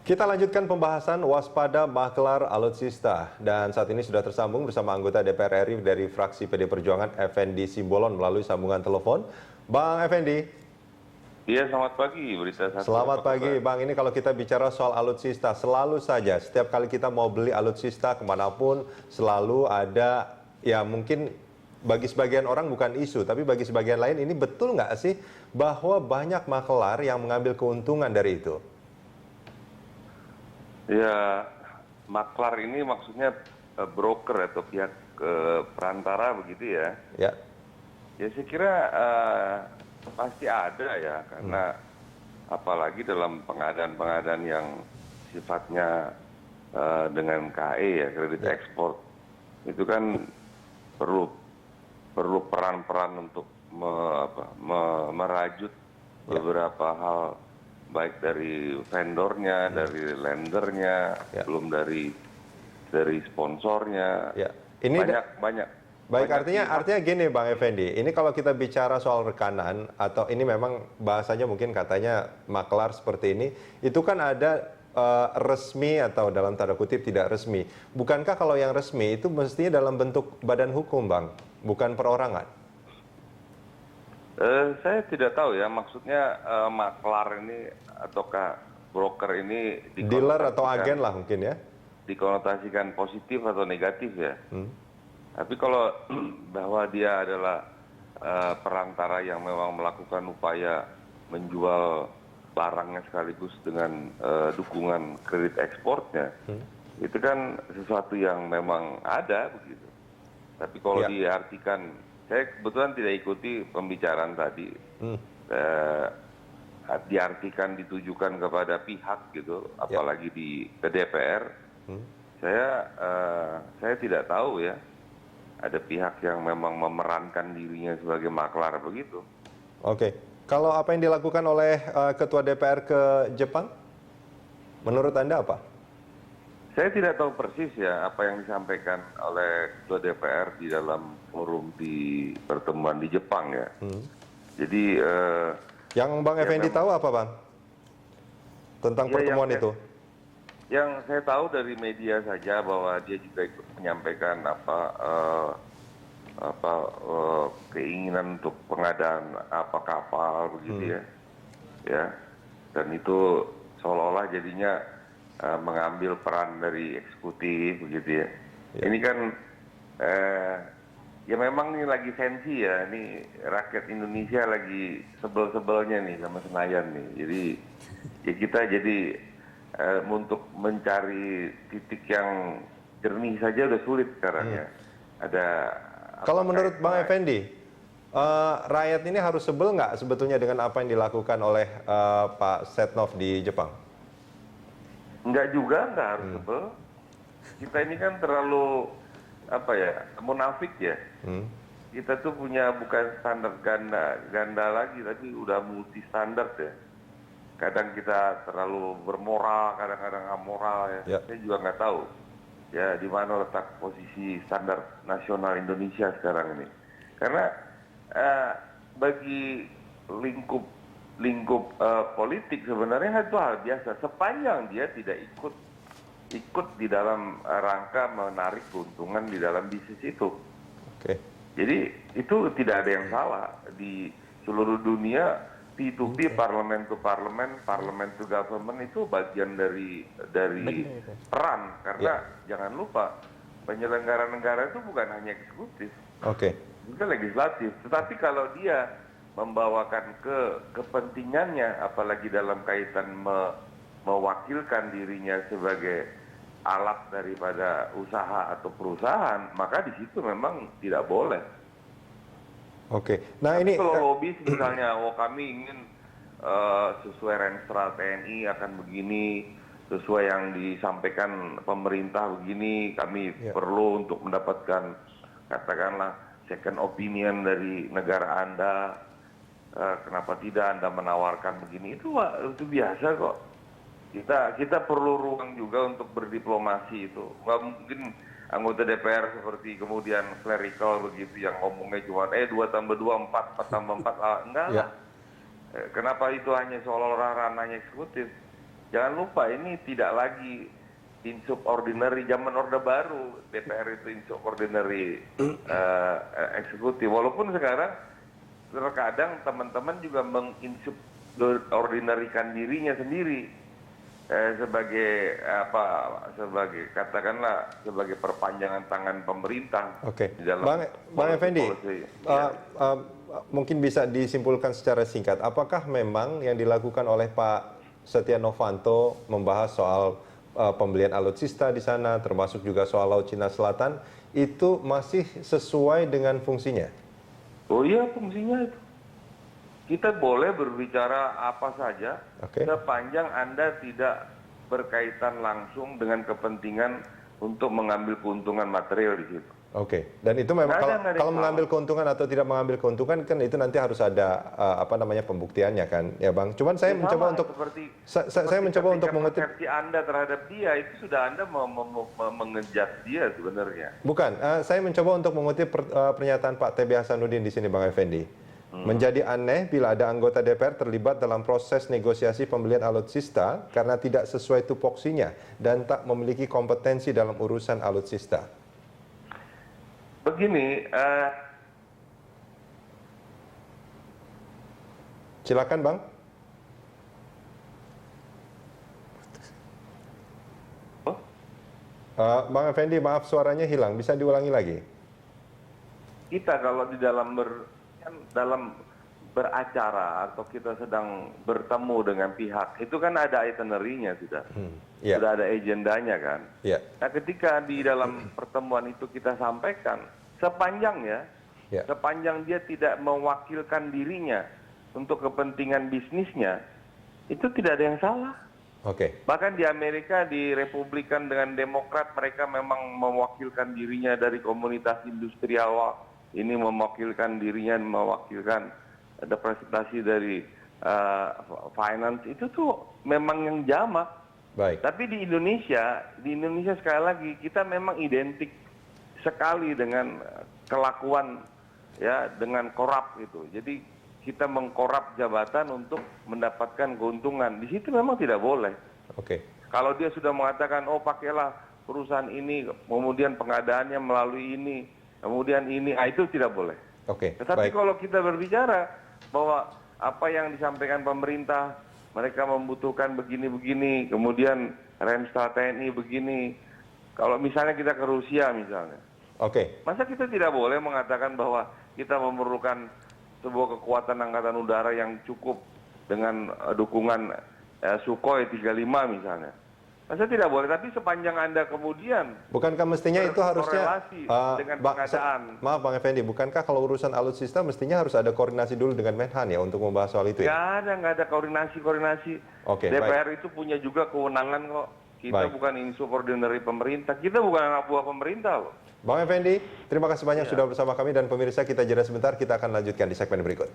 Kita lanjutkan pembahasan waspada maklar alutsista dan saat ini sudah tersambung bersama anggota DPR RI dari fraksi PD Perjuangan Effendi Simbolon melalui sambungan telepon. Bang Effendi. Iya, selamat pagi. Berita satu. Selamat pagi, Bang. Ini kalau kita bicara soal alutsista, selalu saja setiap kali kita mau beli alutsista kemanapun selalu ada, ya mungkin bagi sebagian orang bukan isu, tapi bagi sebagian lain ini betul nggak sih bahwa banyak maklar yang mengambil keuntungan dari itu? Ya, maklar ini maksudnya broker atau pihak perantara begitu ya. Ya. Ya saya kira pasti ada ya, karena apalagi dalam pengadaan-pengadaan yang sifatnya dengan KE ya, kredit ekspor, itu kan perlu peran-peran untuk merajut beberapa hal, baik dari vendornya, dari lendernya, belum dari sponsornya. Ya. Ini banyak. Baik, artinya gini Bang Effendi, ini kalau kita bicara soal rekanan atau ini memang bahasanya mungkin katanya maklar seperti ini, itu kan ada resmi atau dalam tanda kutip tidak resmi. Bukankah kalau yang resmi itu mestinya dalam bentuk badan hukum, Bang, bukan perorangan? Saya tidak tahu ya, maksudnya maklar ini ataukah broker ini Dealer atau agen lah mungkin ya? Dikonotasikan positif atau negatif ya. Tapi kalau bahwa dia adalah perantara yang memang melakukan upaya menjual barangnya sekaligus dengan dukungan kredit ekspornya, itu kan sesuatu yang memang ada begitu. Tapi kalau diartikan, saya kebetulan tidak ikuti pembicaraan tadi, diartikan ditujukan kepada pihak gitu, apalagi di DPR, saya tidak tahu ya. Ada pihak yang memang memerankan dirinya sebagai maklar begitu. Oke, kalau apa yang dilakukan oleh Ketua DPR ke Jepang, menurut Anda apa? Saya tidak tahu persis ya apa yang disampaikan oleh Ketua DPR di dalam forum di pertemuan di Jepang ya. Jadi yang Bang Effendi tahu apa, Bang? Tentang pertemuan itu? Yang saya tahu dari media saja bahwa dia juga ikut menyampaikan keinginan untuk pengadaan kapal begitu ya, dan itu seolah-olah jadinya mengambil peran dari eksekutif begitu ya. Ini kan ya memang ini lagi sensi ya, ini rakyat Indonesia lagi sebel-sebelnya nih sama Senayan nih, jadi ya kita jadi untuk mencari titik yang jernih saja udah sulit sekarang ya. Kalau menurut Bang Effendi, rakyat ini harus sebel nggak sebetulnya dengan apa yang dilakukan oleh Pak Setnov di Jepang? Enggak juga, nggak harus sebel. Kita ini kan terlalu munafik ya. Kita tuh punya bukan standar ganda lagi, tapi udah multi standar ya. Kadang kita terlalu bermoral, kadang-kadang amoral ya. Saya juga nggak tahu ya di mana letak posisi standar nasional Indonesia sekarang ini. Karena bagi lingkup politik sebenarnya itu hal biasa sepanjang dia tidak ikut di dalam rangka menarik keuntungan di dalam bisnis itu. Jadi itu tidak ada yang salah di seluruh dunia. P2P, parlemen to parlemen, parlemen to government itu bagian dari peran, karena jangan lupa penyelenggara negara itu bukan hanya eksekutif, juga legislatif. Tetapi kalau dia membawakan kepentingannya, apalagi dalam kaitan mewakilkan dirinya sebagai alat daripada usaha atau perusahaan, maka di situ memang tidak boleh. Nah tapi ini kalau lobis misalnya, kami ingin sesuai Renstra TNI akan begini, sesuai yang disampaikan pemerintah begini, kami perlu untuk mendapatkan katakanlah second opinion dari negara Anda, kenapa tidak Anda menawarkan begini, itu biasa kok. Kita perlu ruang juga untuk berdiplomasi itu. Nggak mungkin anggota DPR seperti kemudian clerical begitu yang ngomongnya cuma 2 tambah 2 4, 4 tambah 4, enggak lah. Kenapa itu hanya seolah-olah ranahnya eksekutif? Jangan lupa ini tidak lagi insubordinary zaman Orde Baru, DPR itu insubordinary eksekutif. Walaupun sekarang terkadang teman-teman juga menginsubordinarikan dirinya sendiri sebagai katakanlah sebagai perpanjangan tangan pemerintah. Oke, Di dalam Bang Effendi, Ya. mungkin bisa disimpulkan secara singkat, apakah memang yang dilakukan oleh Pak Setia Novanto membahas soal pembelian alutsista di sana, termasuk juga soal Laut Cina Selatan, itu masih sesuai dengan fungsinya? Oh iya, fungsinya itu. Kita boleh berbicara apa saja, sepanjang Anda tidak berkaitan langsung dengan kepentingan untuk mengambil keuntungan material di situ. Oke, dan itu memang kalau mengambil keuntungan atau tidak mengambil keuntungan kan itu nanti harus ada pembuktiannya kan, ya Bang. Cuman saya mencoba untuk saya mencoba untuk mengutip persepsi Anda terhadap dia itu sudah Anda mengejat dia sebenarnya. Bukan, saya mencoba untuk mengutip pernyataan Pak TB Hasanuddin di sini, Bang Effendi. Menjadi aneh bila ada anggota DPR terlibat dalam proses negosiasi pembelian alutsista karena tidak sesuai tupoksinya dan tak memiliki kompetensi dalam urusan alutsista. Begini, silakan Bang. Bang Effendi, maaf suaranya hilang, bisa diulangi lagi? Kita kalau di dalam beracara atau kita sedang bertemu dengan pihak, itu kan ada itinerary-nya sudah. Sudah ada agendanya kan. Nah ketika di dalam pertemuan itu kita sampaikan, sepanjang dia tidak mewakilkan dirinya untuk kepentingan bisnisnya, itu tidak ada yang salah. Bahkan di Amerika, di Republikan dengan Demokrat, mereka memang mewakilkan dirinya dari komunitas industri awal. Ini mewakilkan dirinya, mewakilkan representasi dari finance, itu tuh memang yang jamak. Tapi di Indonesia sekali lagi kita memang identik sekali dengan kelakuan ya, dengan korup gitu. Jadi kita mengkorup jabatan untuk mendapatkan keuntungan. Di situ memang tidak boleh. Kalau dia sudah mengatakan, oh pakailah perusahaan ini, kemudian pengadaannya melalui ini, kemudian ini, itu tidak boleh. Tetapi kalau kita berbicara bahwa apa yang disampaikan pemerintah, mereka membutuhkan begini-begini, kemudian Renstra TNI begini. Kalau misalnya kita ke Rusia misalnya, masa kita tidak boleh mengatakan bahwa kita memerlukan sebuah kekuatan angkatan udara yang cukup dengan dukungan Sukhoi 35 misalnya. Masa tidak boleh, tapi sepanjang Anda kemudian... Bukankah mestinya itu harusnya... dengan pengadaan... Maaf Bang Effendi, bukankah kalau urusan alutsista mestinya harus ada koordinasi dulu dengan Menhan ya untuk membahas soal itu ya? Nggak ada koordinasi. DPR itu punya juga kewenangan kok. Kita bukan insubordinary pemerintah, kita bukan anak buah pemerintah loh. Bang Effendi, terima kasih banyak sudah bersama kami dan pemirsa, kita jeda sebentar, kita akan lanjutkan di segmen berikut.